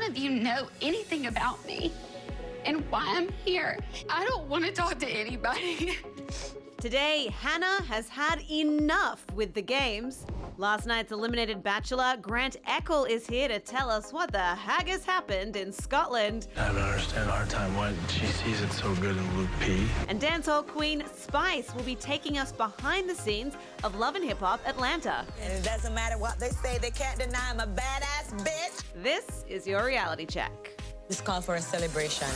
of you know anything about me and why I'm here. I don't want to talk to anybody. Today, Hannah has had enough with the games. Last night's eliminated Bachelor, Grant Eckel, is here to tell us what the heck has happened in Scotland. I don't understand our time. Why she sees it so good in Luke P. And dancehall queen Spice will be taking us behind the scenes of Love and Hip Hop Atlanta. And it doesn't matter what they say, they can't deny I'm a badass bitch. This is your reality check. This call for a celebration.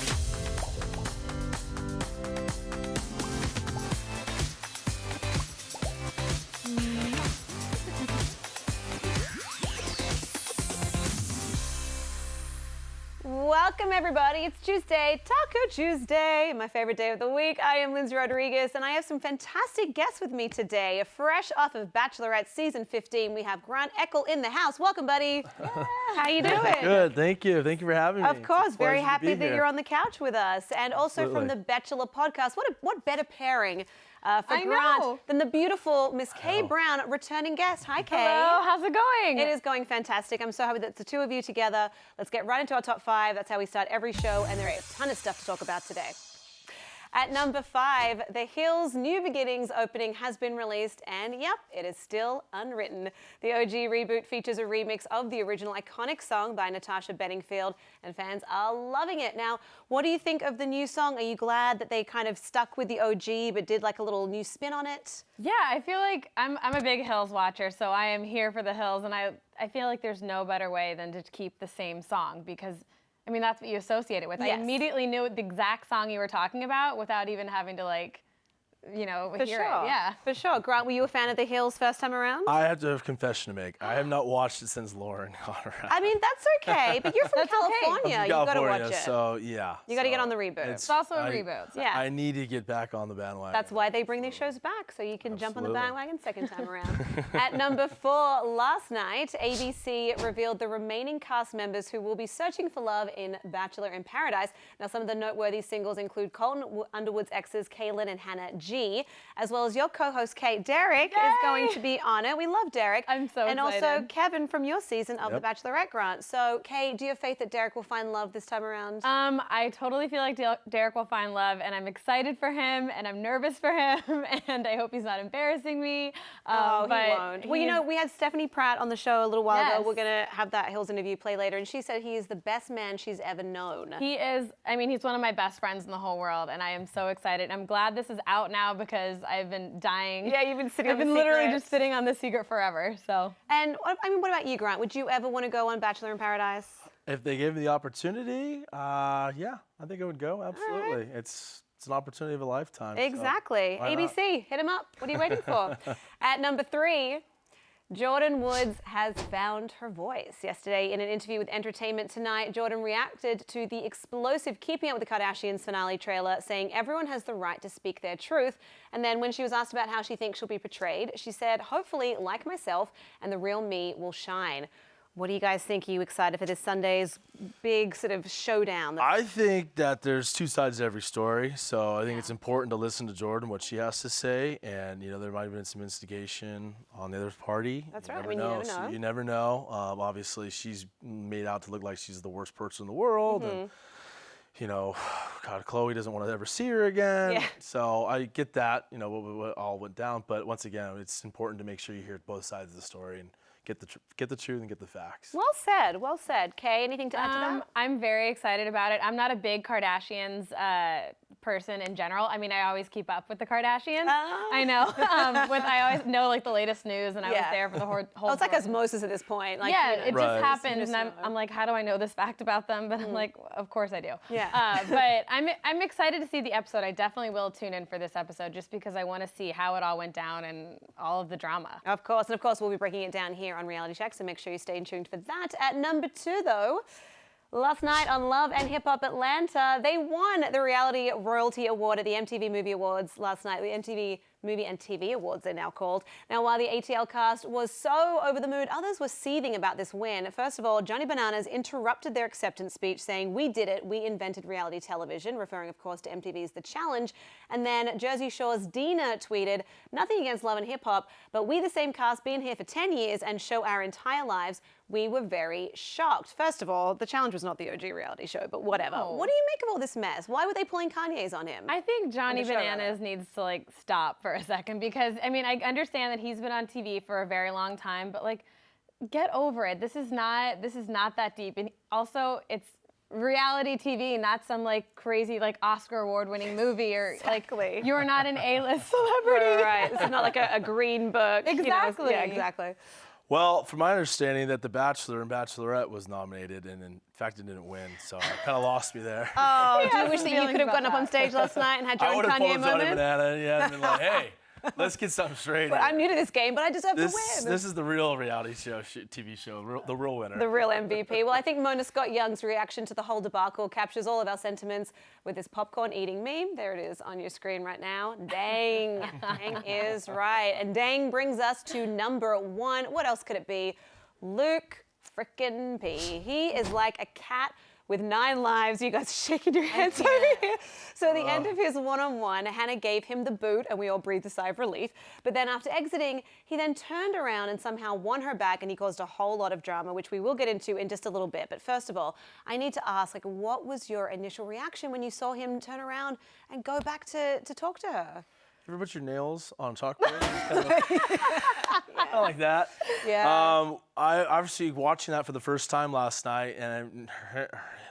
Welcome, everybody. It's Tuesday, Taco Tuesday, my favorite day of the week. I am Lyndsey Rodrigues, and I have some fantastic guests with me today. Fresh off of Bachelorette Season 15, we have Grant Eckel in the house. Welcome, buddy. Yeah. How you doing? Good, thank you. Thank you for having me. Of course, very happy that here. you're on the couch with us. And also Absolutely. from the Bachelor podcast. What better pairing for I Grant know. than the beautiful Miss Kay Brown, returning guest. Hi, Kay. Hello, how's it going? It is going fantastic. I'm so happy that it's the two of you together. Let's get right into our top 5. That's how we start every show, and there is a ton of stuff to talk about today. At number 5, The Hills' New Beginnings opening has been released, and yep, it is still unwritten. The OG reboot features a remix of the original iconic song by Natasha Bedingfield, and fans are loving it. Now, what do you think of the new song? Are you glad that they kind of stuck with the OG but did like a little new spin on it? Yeah, I feel like I'm a big Hills watcher, so I am here for the Hills, and I feel like there's no better way than to keep the same song because I mean, that's what you associate it with. Yes. I immediately knew the exact song you were talking about without even having to, like, you know, hear it. Yeah. For sure. Grant, were you a fan of The Hills first time around? I have to have a confession to make. I have not watched it since Lauren got around. I mean, that's okay, but you're from That's okay. California. I'm from You got to California, watch it. so yeah. You got to get on the reboot. It's also a reboot. Yeah. I need to get back on the bandwagon. That's why they bring these shows back, so you can jump on the Absolutely. bandwagon second time around. At number 4, last night, ABC revealed the remaining cast members who will be searching for love in Bachelor in Paradise. Now, some of the noteworthy singles include Colton Underwood's exes, Kaylin and Hannah G, as well as your co-host, Kate. Derek is going to be on it. We love Derek. I'm so And also excited. Kevin from your season of Yep. The Bachelorette, Grant. So, Kate, do you have faith that Derek will find love this time around? I totally feel like Derek will find love, and I'm excited for him, and I'm nervous for him, and I hope he's not embarrassing me. Oh, but he won't. Well, you know, we had Stephanie Pratt on the show a little while ago. Yes. We're going to have that Hills interview play later, and she said he is the best man she's ever known. He is, I mean, he's one of my best friends in the whole world, and I am so excited. I'm glad this is out now because I've been dying. Yeah, you've been sitting I've on been the literally secret. just sitting on this secret forever, so. And, I mean, what about you, Grant? Would you ever want to go on Bachelor in Paradise? If they gave me the opportunity, yeah, I think I would go. Absolutely. It's an opportunity of a lifetime. so Exactly. why not? ABC, hit him up. What are you waiting for? At number 3, Jordan Woods has found her voice. Yesterday, in an interview with Entertainment Tonight, Jordan reacted to the explosive Keeping Up with the Kardashians finale trailer, saying everyone has the right to speak their truth. And then when she was asked about how she thinks she'll be portrayed, she said, hopefully, like myself, and the real me will shine. What do you guys think? Are you excited for this Sunday's big sort of showdown? I think that there's two sides to every story, so I think it's important to listen to Jordan, what she has to say, and you know there might have been some instigation on the other party. That's You right. never I mean, you know. never know. So you never know. Obviously, she's made out to look like she's the worst person in the world, and you know, God, Chloe doesn't want to ever see her again. Yeah. So I get that. You know what all went down, but once again, it's important to make sure you hear both sides of the story and get the truth and get the facts. Well said, well said. Kay, anything to add to that? I'm very excited about it. I'm not a big Kardashians person in general. I mean, I always keep up with the Kardashians. Oh. I know. I always know like the latest news, and I was Yeah. there for the whole. Oh, it's like osmosis at this point. Like, Yeah, you know. it Right. just happened, Just and know. I'm like, how do I know this fact about them? But I'm like, of course I do. Yeah. But I'm excited to see the episode. I definitely will tune in for this episode just because I want to see how it all went down and all of the drama. Of course, and of course we'll be breaking it down here on Reality Check, so make sure you stay tuned for that. At number 2, though, last night on Love and Hip Hop Atlanta, they won the Reality Royalty Award at the MTV Movie Awards last night. The MTV Movie and TV Awards, they're now called. Now, while the ATL cast was so over the moon, others were seething about this win. First of all, Johnny Bananas interrupted their acceptance speech saying, "We did it, we invented reality television," referring, of course, to MTV's The Challenge. And then Jersey Shore's Dina tweeted, "Nothing against Love and Hip Hop, but we the same cast been here for 10 years and show our entire lives. We were very shocked." First of all, The Challenge was not the OG reality show, but whatever. No. What do you make of all this mess? Why were they pulling Kanye's on him? I think Johnny On the show, Bananas rather. needs to like stop for a second because I mean I understand that he's been on TV for a very long time, but like get over it. This is not that deep. And also it's reality TV, not some like crazy like Oscar award-winning movie or Exactly. like you're not an A-list celebrity. Right. This is not like a green book. you know. Exactly. Yeah, exactly. Well, from my understanding, that The Bachelor and Bachelorette was nominated, and in fact, it didn't win, so it kind of lost me there. Oh, do Yeah, you wish some that you feelings could have about gotten up on that. stage last night and had I your own would have Kanye pulled Johnny moment? Banana, yeah, and been like, hey, let's get something straight. But here. I'm new to this game, but I deserve to This win. is the real reality show, TV show, the real winner. The real MVP. Well, I think Mona Scott Young's reaction to the whole debacle captures all of our sentiments with this popcorn eating meme. There it is on your screen right now. Dang. Dang is right. And dang brings us to number 1. What else could it be? Luke frickin' P. He is like a cat with 9 lives. You guys are shaking your heads over here. So at the end of his one-on-one, Hannah gave him the boot and we all breathed a sigh of relief. But then after exiting, he then turned around and somehow won her back and he caused a whole lot of drama, which we will get into in just a little bit. But first of all, I need to ask, like, what was your initial reaction when you saw him turn around and go back to talk to her? You ever put your nails on a chalkboard? Kind of like that. Yeah. I obviously watching that for the first time last night, and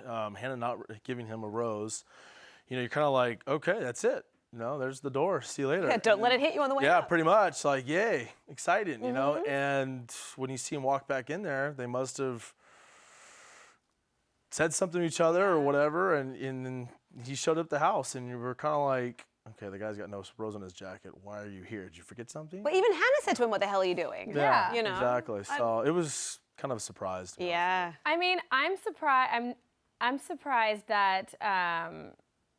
Hannah not giving him a rose. You know, you're kind of like, okay, that's it. You know, there's the door. See you later. Yeah, don't let it hit you on the way Yeah, out. pretty much. Like, yay, excited, you know. And when you see him walk back in there, they must have said something to each other or whatever, and then he showed up at the house, and you were kind of like, okay, the guy's got no rose on his jacket. Why are you here? Did you forget something? But even Hannah said to him, "What the hell are you doing?" Yeah. You know. Exactly. So it was kind of a surprise. To me. Yeah. I mean, I'm surprised. I'm surprised that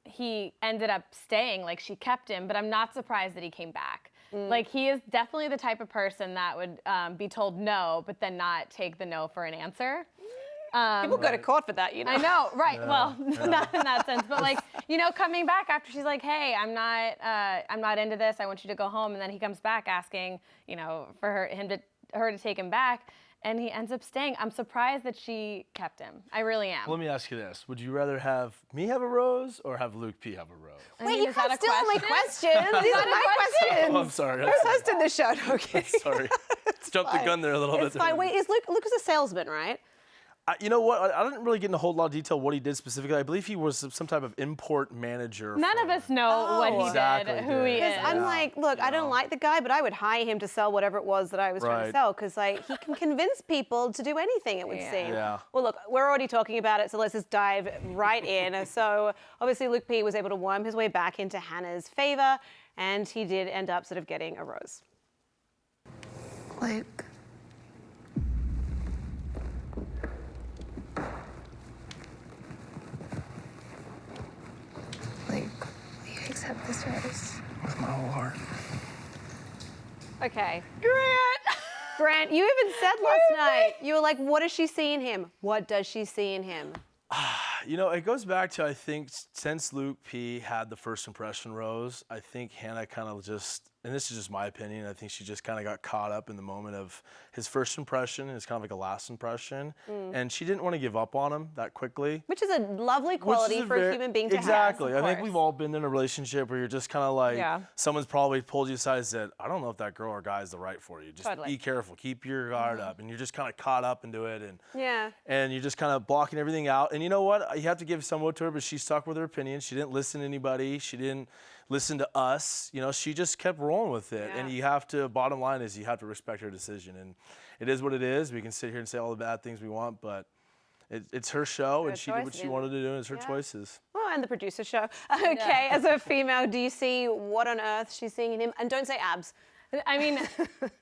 he ended up staying. Like she kept him, but I'm not surprised that he came back. Like he is definitely the type of person that would be told no, but then not take the no for an answer. People go to court for that, you know. I know, right? Well, not in that sense, but like, you know, coming back after she's like, "Hey, I'm not into this. I want you to go home," and then he comes back asking, you know, for her to take him back, and he ends up staying. I'm surprised that she kept him. I really am. Let me ask you this: would you rather have me have a rose or have Luke P have a rose? I Wait, mean, you is that can't a steal my question? questions. These are that a my question? questions. Oh, I'm sorry. We're host in the show, okay? Sorry. Jumped the gun there a little It's bit. fine. Wait, Luke is a salesman, right? You know what? I didn't really get in a whole lot of detail what he did specifically. I believe he was some type of import manager. None of us know what he Exactly, did, who he yeah. is. Because I'm like, look, I don't like the guy, but I would hire him to sell whatever it was that I was trying to Right. sell, because like he can convince people to do anything, it would Yeah. seem. Yeah. Well, look, we're already talking about it, so let's just dive right in. So obviously Luke P was able to worm his way back into Hannah's favor, and he did end up sort of getting a rose. Luke. Luke, will you accept this rose? With my whole heart. Okay. Grant, you even said last night, you were like, what does she see in him? What does she see in him? You know, it goes back to, I think, since Luke P had the first impression rose, I think Hannah kind of just, and this is just my opinion, I think she just kind of got caught up in the moment of his first impression. It's kind of like a last impression. And she didn't want to give up on him that quickly. Which is a lovely Which quality is for a human being to exactly. have. I think we've all been in a relationship where you're just kind of like, Yeah. someone's probably pulled you aside and said, I don't know if that girl or guy is the right for you. Just Totally. be careful. Keep your guard up. And you're just kind of caught up into it. Yeah. And you're just kind of blocking everything out. And you know what? You have to give some woe to her, but she stuck with her opinion. She didn't listen to anybody. She didn't listen to us. You know, she just kept rolling with it. Yeah. And you have to, bottom line is you have to respect her decision. And it is what it is. We can sit here and say all the bad things we want, but it's her show, and she did what choice, she yeah. wanted to do, and it's her Yeah. choices. Well, and the producer show. Okay, as a female, do you see what on earth she's seeing in him? And don't say abs. I mean,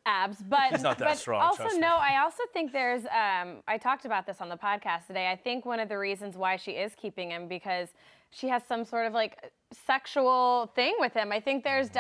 abs, but He's not that but strong, also trust me. no. I also think there's. I talked about this on the podcast today. I think one of the reasons why she is keeping him because she has some sort of like sexual thing with him. I think there's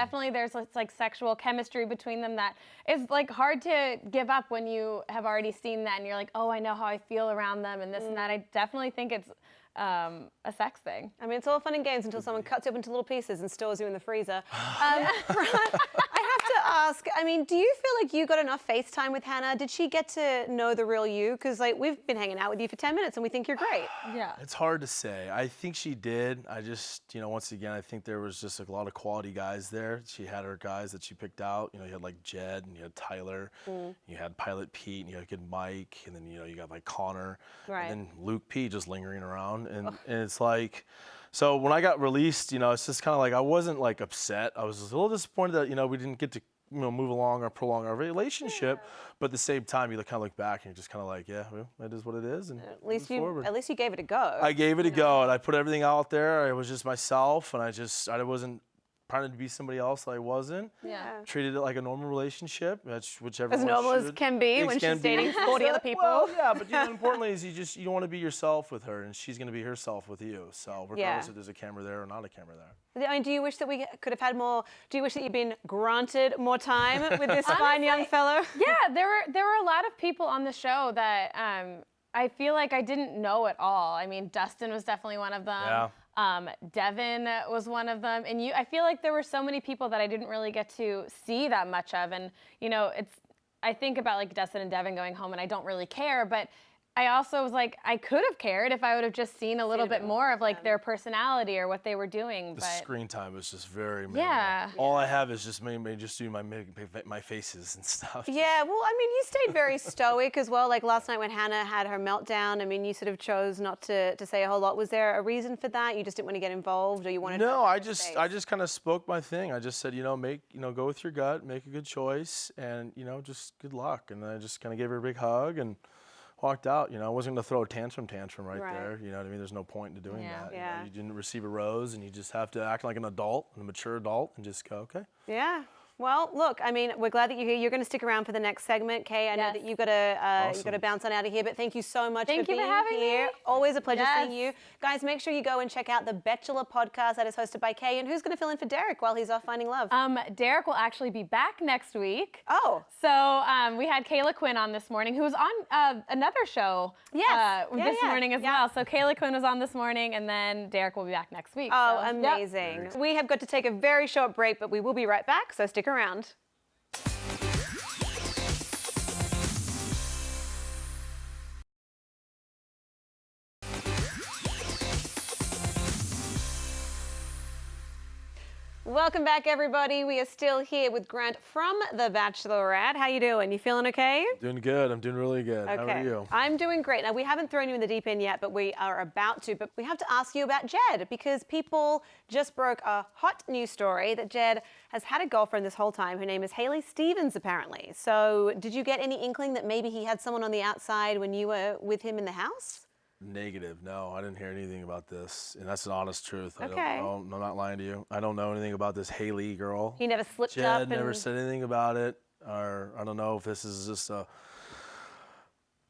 like sexual chemistry between them that is like hard to give up when you have already seen that and you're like, oh, I know how I feel around them and this and that. I definitely think it's a sex thing. I mean, it's all fun and games until someone cuts you up into little pieces and stores you in the freezer. I have to ask, I mean, do you feel like you got enough FaceTime with Hannah? Did she get to know the real you? Because like we've been hanging out with you for 10 minutes and we think you're great. Yeah. It's hard to say. I think she did. I just, once again, I think there was just a lot of quality guys there. She had her guys that she picked out. You had like Jed and you had Tyler, you had Pilot Pete and you had Mike, and then you got like Connor, and then Luke P just lingering around. And it's like, so when I got released, it's just kind of like I wasn't like upset. I was just a little disappointed that we didn't get to move along or prolong our relationship, but at the same time you kind of look back and you're just kind of like, yeah, well, that is what it is, and at least you gave it a go. I gave it a go, and I put everything out there. I was just myself, and I wasn't trying to be somebody else that I wasn't. Yeah. Treated it like a normal relationship, whichever as normal as can be when she's dating 40 other people. Well, yeah, but importantly is you don't want to be yourself with her, and she's going to be herself with you. So regardless if there's a camera there or not a camera there. I mean, do you wish that we could have had more? Do you wish that you'd been granted more time with this fine young fellow? Yeah, there were a lot of people on the show that I feel like I didn't know at all. I mean, Dustin was definitely one of them. Yeah. Devin was one of them, and I feel like there were so many people that I didn't really get to see that much of, and I think about like Dustin and Devin going home, and I don't really care, but I also was like, I could have cared if I would have just seen a little bit more of like their personality or what they were doing. The screen time was just very minimal. Yeah. All I have is just maybe just do my faces and stuff. Yeah, well, I mean, you stayed very stoic as well. Like last night when Hannah had her meltdown, I mean, you sort of chose not to say a whole lot. Was there a reason for that? You just didn't want to get involved, or you wanted? No, I just kind of spoke my thing. I just said, go with your gut, make a good choice, and just good luck. And I just kind of gave her a big hug and walked out. I wasn't going to throw a tantrum right there. You know what I mean? There's no point to doing that. Yeah. You didn't receive a rose, and you just have to act like an adult, a mature adult, and just go, okay. Yeah. Well, look, I mean, we're glad that you're here. You're going to stick around for the next segment, Kay. I know that you got to bounce on out of here, but thank you so much for being here. Me. Always a pleasure seeing you. Guys, make sure you go and check out the Bachelor podcast that is hosted by Kay. And who's going to fill in for Derek while he's off finding love? Derek will actually be back next week. Oh. So we had Kayla Quinn on this morning, who was on another show this morning as well. So Kayla Quinn was on this morning, and then Derek will be back next week. Oh, so, amazing. Yep. We have got to take a very short break, but we will be right back, so stick around. Welcome back, everybody. We are still here with Grant from The Bachelorette. How you doing? You feeling okay? Doing good. I'm doing really good. Okay. How are you? I'm doing great. Now, we haven't thrown you in the deep end yet, but we are about to. But we have to ask you about Jed, because people just broke a hot news story that Jed has had a girlfriend this whole time. Her name is Haley Stevens, apparently. So did you get any inkling that maybe he had someone on the outside when you were with him in the house? Negative. No, I didn't hear anything about this, and that's an honest truth. Okay. I'm not lying to you. I don't know anything about this Haley girl. He never slipped Jed up. Never said anything about it, or I don't know if this is just a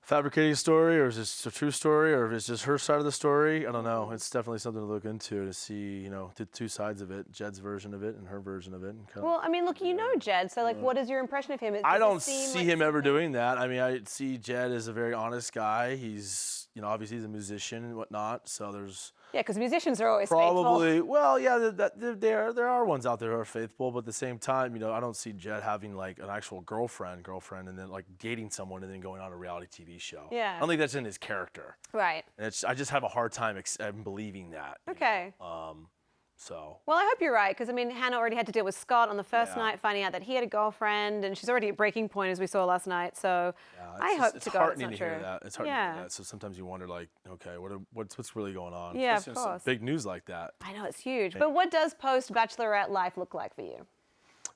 fabricating story, or is this a true story, or if it's just her side of the story. I don't know. It's definitely something to look into, to see, the two sides of it, Jed's version of it and her version of it. And well, I mean, look, you know Jed, so like, what is your impression of him? I don't see him ever doing that. I mean, I see Jed as a very honest guy. He's, obviously he's a musician and whatnot, so there's... Yeah, because musicians are always probably faithful. Well, yeah, there are ones out there who are faithful, but at the same time, I don't see Jed having like an actual girlfriend, and then like dating someone and then going on a reality TV show. Yeah. I don't think that's in his character. Right. And I just have a hard time believing that. Okay. So. Well, I hope you're right, because I mean, Hannah already had to deal with Scott on the first night, finding out that he had a girlfriend, and she's already at breaking point, as we saw last night. So I hope to God it's not true. Hear that. It's heartening to hear that. So sometimes you wonder, like, okay, what's really going on? Yeah, of course. Big news like that. I know, it's huge. But what does post-Bachelorette life look like for you?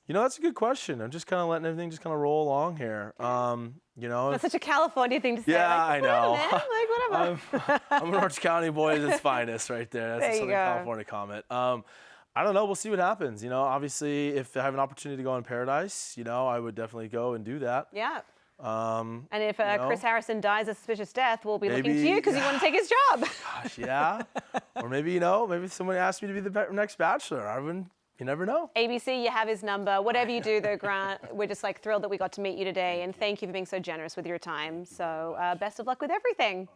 That's a good question. I'm just kind of letting everything just kind of roll along here. That's such a California thing to say. Yeah, like, I know. Like, whatever. I'm an Orange County boy at its finest right there. That's a Southern California comment. I don't know. We'll see what happens. Obviously, if I have an opportunity to go in Paradise, I would definitely go and do that. Yeah. And if Chris Harrison dies a suspicious death, we'll be looking to you because you want to take his job. Gosh, yeah. Or maybe, maybe someone asked me to be the next Bachelor. You never know. ABC, you have his number. Whatever you do, though, Grant, we're just thrilled that we got to meet you today, and thank you for being so generous with your time. So best of luck with everything.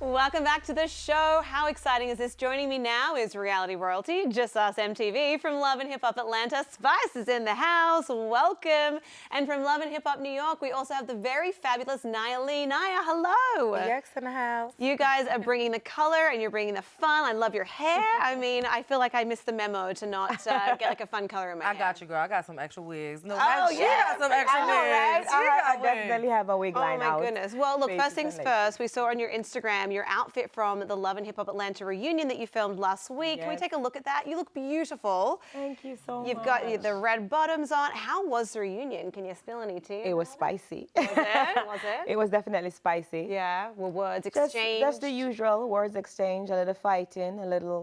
Welcome back to the show. How exciting is this? Joining me now is reality royalty, Just Us MTV, from Love and Hip Hop Atlanta. Spice is in the house. Welcome. And from Love and Hip Hop New York, we also have the very fabulous Nya Lee. Nya, hello. Yes, in the house. You guys are bringing the color and you're bringing the fun. I love your hair. I mean, I feel like I missed the memo to not get a fun color in my hair. I got you, girl. I got some extra wigs. No, Oh, she yeah. got some extra I know, right? wigs. She got wigs. Definitely have a wig line out. Oh my goodness. Well, look, Faces first things and first, we saw on your Instagram your outfit from the Love and Hip Hop Atlanta reunion that you filmed last week. Can we Yes. take a look at that? You look beautiful. Thank you so much. You've got the red bottoms on. How was the reunion? Can you spill any tea? It was spicy. Was it? Was it? It was definitely spicy. Yeah. Well, words That's exchanged. the usual words exchange, a little fighting, a little,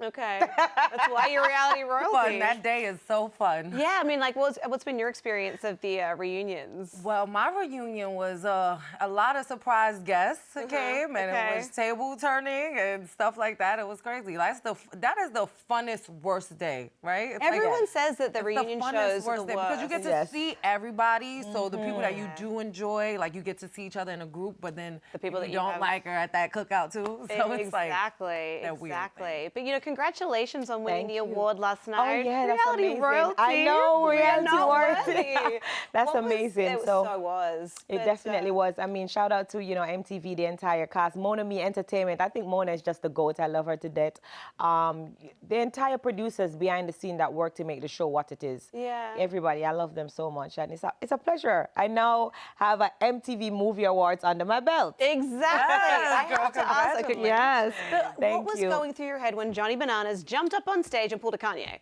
Okay. That's why you're reality royalty. Fun. That day is so fun. Yeah. I mean, what's been your experience of the reunions? Well, my reunion was a lot of surprise guests came, and okay. it was table turning and stuff like that. It was crazy. That is the funnest, worst day, right? It's Everyone says that the reunion funnest, shows are worst the day worst. because you get to Yes. see everybody. So the people that you do enjoy, you get to see each other in a group, but then The people that you don't have- like are at that cookout too. So it's Exactly. that weird Exactly. But congratulations on winning Thank the you. award last Oh night. yeah, that's reality amazing. royalty. I know, We are reality not royalty. worthy. That's What was- amazing. It was. It But, definitely was. I mean, shout out to MTV, the entire cast, Mona Me Entertainment. I think Mona is just the GOAT. I love her to death. The entire producers behind the scene that work to make the show what it is. Yeah. Everybody, I love them so much, and it's a pleasure. I now have an MTV Movie Awards under my belt. Exactly. Yes, I girl, have to ask. congratulations. Yes. What Thank was you. going through your head when Johnny Bananas jumped up on stage and pulled a Kanye?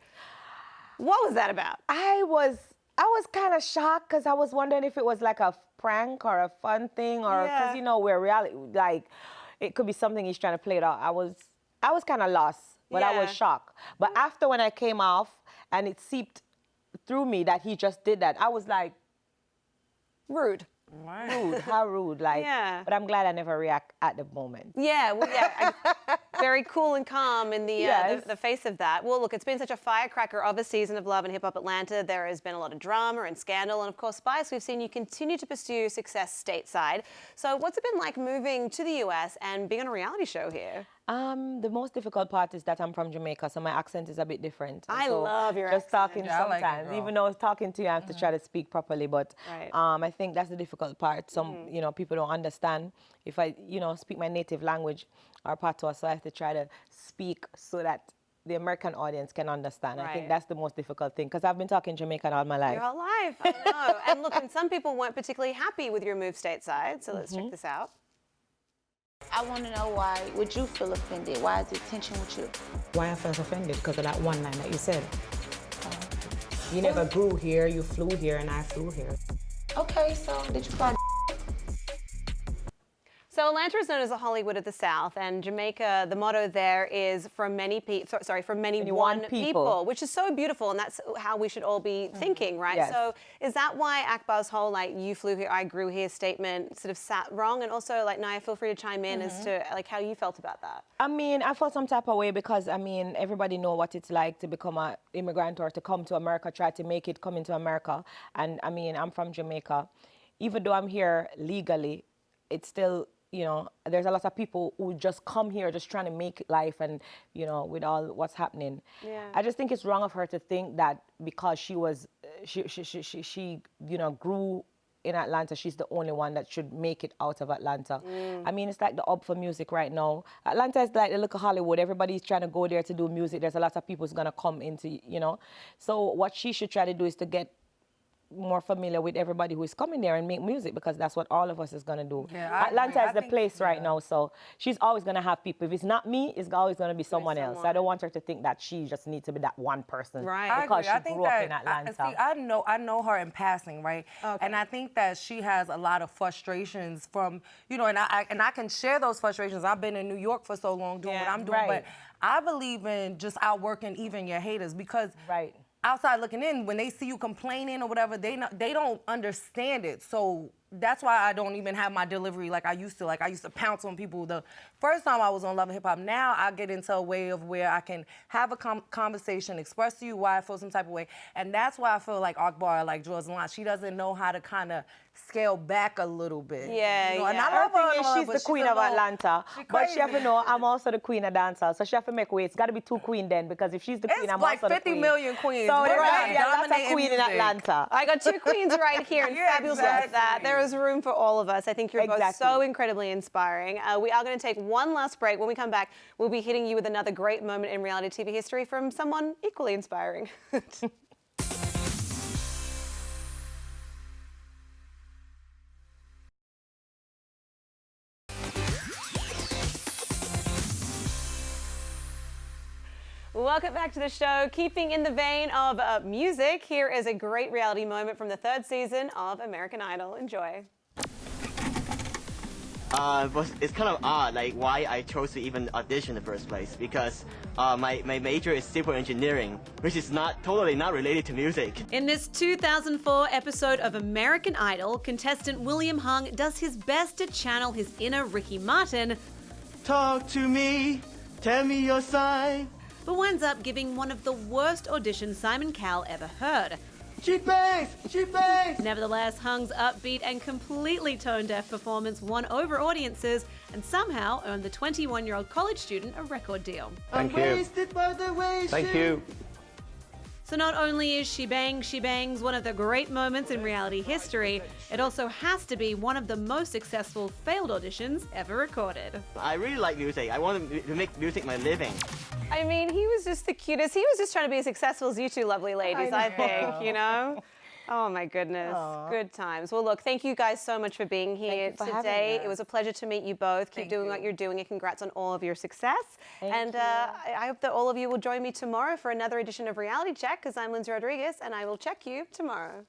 What was that about? I was kind of shocked because I was wondering if it was like a prank or a fun thing, or because Yeah. we're reality, it could be something he's trying to play it out. I was kind of lost, but I Yeah. was shocked. But after when I came off and it seeped through me that he just did that, I was like, Rude. rude, how rude, Yeah. But I'm glad I never react at the moment. Yeah, well, yeah, very cool and calm in Yes. the face of that. Well, look, it's been such a firecracker of a season of Love and Hip Hop Atlanta. There has been a lot of drama and scandal, and of course, Spice, we've seen you continue to pursue success stateside. So what's it been like moving to the US and being on a reality show here? The most difficult part is that I'm from Jamaica, so my accent is a bit different. I So love your just accent. talking Yeah, I like it, sometimes, girl. even though talking to you, I have to try to speak properly. But Right. I think that's the difficult part. Some people don't understand if I speak my native language or patois, so I have to try to speak so that the American audience can understand. I Right. think that's the most difficult thing because I've been talking Jamaican all my life. Your whole life, I know. And look, and some people weren't particularly happy with your move stateside, so let's check this out. I want to know why would you feel offended? Why is it tension with you? Why I felt offended? Because of that one line that you said. You never grew here, you flew here, and I flew here. Okay, so did you fly? So Atlanta is known as the Hollywood of the South, and Jamaica, the motto there is from many people, from many one people, which is so beautiful, and that's how we should all be thinking, right? Yes. So is that why Akbar's whole you flew here, I grew here statement sort of sat wrong? And also Nya, feel free to chime in as to how you felt about that. I mean, I felt some type of way because, everybody know what it's like to become an immigrant or to come to America, try to make it come into America. And, I'm from Jamaica. Even though I'm here legally, it's still, there's a lot of people who just come here just trying to make life and, with all what's happening. Yeah. I just think it's wrong of her to think that because she was, she grew in Atlanta, she's the only one that should make it out of Atlanta. It's like the hub for music right now. Atlanta is like the little Hollywood. Everybody's trying to go there to do music. There's a lot of people who's going to come into, So what she should try to do is to get more familiar with everybody who is coming there and make music, because that's what all of us is going to do. Yeah, I Atlanta agree. is the place right now, so she's always going to have people. If it's not me, it's always going to be someone else. I don't want her to think that she just needs to be that one person Right. because I she think grew up that, in Atlanta. I know her in passing, right? Okay. And I think that she has a lot of frustrations from, and I can share those frustrations. I've been in New York for so long doing what I'm doing, Right. but I believe in just outworking even your haters, because Right. outside looking in, when they see you complaining or whatever, they don't understand it. So that's why I don't even have my delivery like I used to. Like, I used to pounce on people the first time I was on Love and Hip Hop. Now I get into a way of where I can have a conversation, express to you why I feel some type of way. And that's why I feel like Akbar, like draws the line. She doesn't know how to kind of scale back a little bit. Yeah, you know? And yeah. I love her. She's the queen of Atlanta. But she have to know I'm also the queen of dancehall. So she have to make way. It's got to be two queens then, because if she's the queen, I'm like also the queen. It's like 50 million queens. So We're right, not yeah, that's a dominating queen in music. Atlanta. I got two queens right here, and Yeah, fabulous at that. exactly. There is room for all of us. I think you're both Exactly. so incredibly inspiring. We are going to take one last break. When we come back, we'll be hitting you with another great moment in reality TV history from someone equally inspiring. Welcome back to the show. Keeping in the vein of music, here is a great reality moment from the 3rd season of American Idol. Enjoy. It's kind of odd, like why I chose to even audition in the first place, because my major is civil engineering, which is totally not related to music. In this 2004 episode of American Idol, contestant William Hung does his best to channel his inner Ricky Martin. Talk to me, tell me your sign. But winds up giving one of the worst auditions Simon Cowell ever heard. She bangs! She bangs! Nevertheless, Hung's upbeat and completely tone-deaf performance won over audiences and somehow earned the 21-year-old college student a record deal. Thank you. Thank you. So not only is She Bangs one of the great moments in reality history, it also has to be one of the most successful failed auditions ever recorded. I really like music. I want to make music my living. I mean, he was just the cutest. He was just trying to be as successful as you two lovely ladies, I think, you know? Oh, my goodness. Aww. Good times. Well, look, thank you guys so much for being here for having today. us. It was a pleasure to meet you both. Keep doing what you're doing, and congrats on all of your success. Thank you. I hope that all of you will join me tomorrow for another edition of Reality Check, because I'm Lyndsey Rodrigues, and I will check you tomorrow.